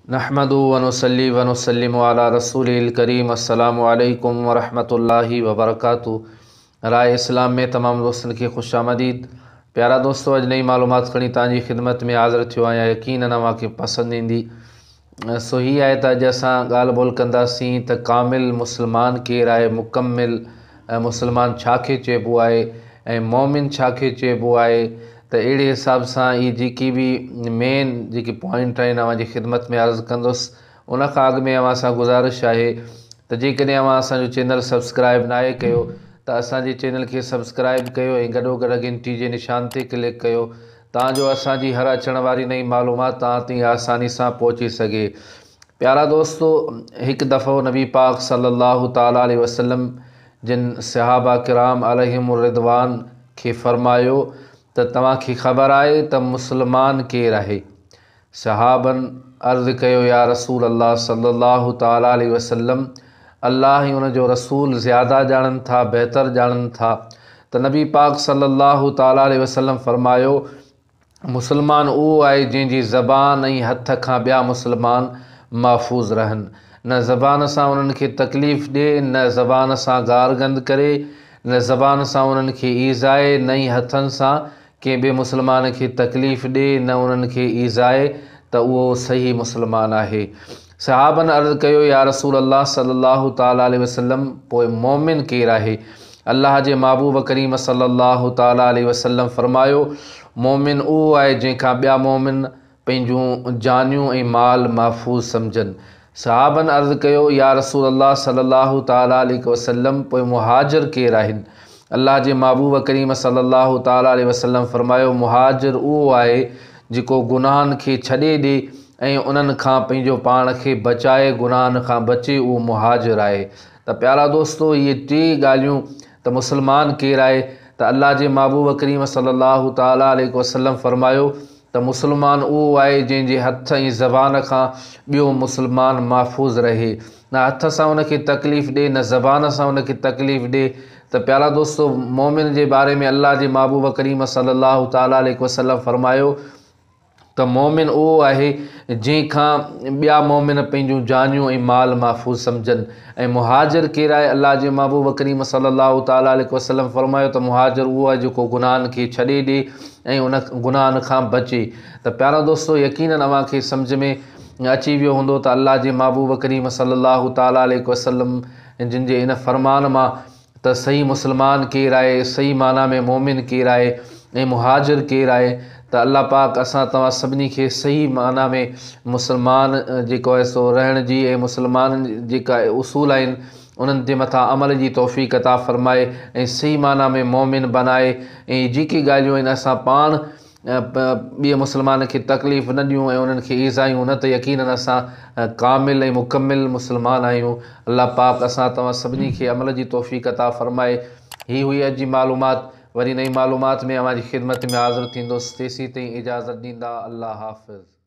नहमदु व नुसल्ली व नुसल्लिमु अला रसूलिल करीम। अस्सलामु अलैकुम व रहमतुल्लाहि व बरकातुहू। राय इस्लाम में तमाम दोस्तन के खुश आमदीद। प्यारा दोस्तों, अज नई मालूमात खणी तव्हांजी ख़िदमत में हाज़िर थियो आहियां। यकीनन अव्हांखे पसंद ईंदी। सो ही आहे त अॼु असां ॻाल्हि ॿोल कंदासीं त कामिल मुस्लमान केरु आहे, मुकमिल मुस्लमान छा खे चइबो आहे ऐं मोमिन छा खे चइबो आहे। त अहिड़े हिसाब सां ई जेकी बि मेन जेकी पॉइंट आहिनि अव्हांजी ख़िदमत में अर्ज़ु कंदुसि। उन खां अॻु में अव्हां सां गुज़ारिश आहे त जेकॾहिं अव्हां असांजो चैनल सब्सक्राइब नाहे कयो त असांजे चैनल खे सब्सक्राइब कयो ऐं गॾोगॾु घंटी जे निशान ते क्लिक कयो ताजो असांजी हर अचण वारी नई मालूमात तव्हां ताईं आसानी सां पहुची सघे। प्यारा दोस्तो, हिकु दफ़ो नबी पाक सल्लल्लाहु ताला अलैहि वसल्लम जिन सहाबा किराम अलैहिमुर रिदवान खे फरमायो त तव्हांखे ख़बर आहे त मुस्लमान केरु आहे। सहाबन अर्ज़ु कयो, या रसूल अल्लाह सल्लल्लाहु ताला अलैहि वसल्लम, अल्लाह ऐं उन जो रसूल ज़्यादा ॼाणनि था, बहितर ॼाणनि था। त नबी पाक सल्लल्लाहु ताला अलैहि वसल्लम फरमायो, मुस्लमान उहो आहे जंहिंजी ज़बान ऐं हथ खां ॿिया मुस्लमान महफ़ूज़ रहनि। न ज़बान सां उन्हनि खे तकलीफ़ ॾिए, न ज़बान सां गार गंद करे, न ज़बान सां उन्हनि खे ईज़ाए, न ई हथनि सां कंहिं ॿिए मुस्लमान खे तकलीफ़ ॾिए, न उन्हनि खे ईज़ाए, त उहो सही मुस्लमान आहे। सहाबन अर्ज़ु कयो, या रसूल अल्लाह सल्लल्लाहु ताला अलैहि वसल्लम, पोइ मोमिन केरु आहे। अल्लाह जे महबूब करीम सल्लल्लाहु ताला अलैहि वसल्लम फरमायो, मोमिन उहो आहे जंहिंखां ॿिया मोमिन पंहिंजूं जानियूं ऐं माल महफ़ूज़ सम्झनि। सहाबन अर्ज़ु कयो, या रसूल अल्लाह सल्लल्लाहु ताला अलैहि वसल्लम, पोइ मुहाजिर केरु आहिनि। अल्लाह जे महबूब करीम सल्लल्लाहु ताला अलैहि वसल्लम फरमायो, मुहाजिर उहो आहे जेको गुनाहनि खे छॾे ॾिए ऐं उन्हनि खां पंहिंजो पाण खे बचाए, गुनाहनि खां बचे, उहो मुहाजिर आहे। त प्यारा दोस्तो, इहे टे ॻाल्हियूं त मुस्लमान केरु आहे त अल्लाह जे महबूब करीम सल्लल्लाहु ताला अलैहि वसल्लम फरमायो त मुस्लमान उहो आहे जंहिंजे हथ ऐं ज़बान खां ॿियो मुस्लमान महफ़ूज़ रहे, न हथ सां उनखे तकलीफ़ ॾिए, न ज़बान सां उनखे तकलीफ़ ॾिए। त प्यारा दोस्तो, मोमिन जे बारे में अल्लाह जे महबूब करीम सल्लल्लाहु ताला अलैहि वसल्लम फरमायो त मोमिन उहो आहे जंहिंखां ॿिया मोमिन पंहिंजूं जानियूं ऐं माल महफ़ूज़ सम्झनि। ऐं मुहाजिर केरु आहे। अल्लाह जे महबूब करीम सल्लल्लाहु ताला अलैहि वसल्लम फरमायो त मुहाजिर उहो आहे जेको गुनाहनि खे छॾे ॾिए ऐं उन गुनाहनि खां बचे। त प्यारा दोस्तो, यकीनन अव्हांखे सम्झ में अची वियो हूंदो त अल्लाह जे महबूब करीम सल्लल्लाहु ताला अलैहि वसल्लम जिन जे इन फरमान मां त सही मुस्लमान केरु आहे, सही माना में मोमिन केरु आहे ऐं मुहाजिर केरु आहे। त अल्लाह पाक असां तव्हां सभिनी खे सही माना में मुस्लमान जेको आहे सो रहण जी ऐं मुस्लमाननि जेका उसूल आहिनि उन्हनि जे मथां अमल जी तौफ़ीक़ अता फ़रमाए ऐं सही माना में मोमिन बनाए। ऐं जेकी ॻाल्हियूं आहिनि असां पाण ॿिए मुस्लमान खे तकलीफ़ न ॾियूं ऐं उन्हनि खे ईज़ायूं न, त यकीनन असां कामिल ऐं मुकमिल मुस्लमान आहियूं। अल्लाह पाक असां तव्हां सभिनी खे अमल जी तौफ़ीक़ अता फ़रमाए। ही हुई अॼु जी मालूमात। वरी नई मालूमात में अव्हांजी ख़िदमत में हाज़िर थींदुसि। तेसीं ताईं इजाज़त ॾींदा। अल्लाह हाफ़िज़।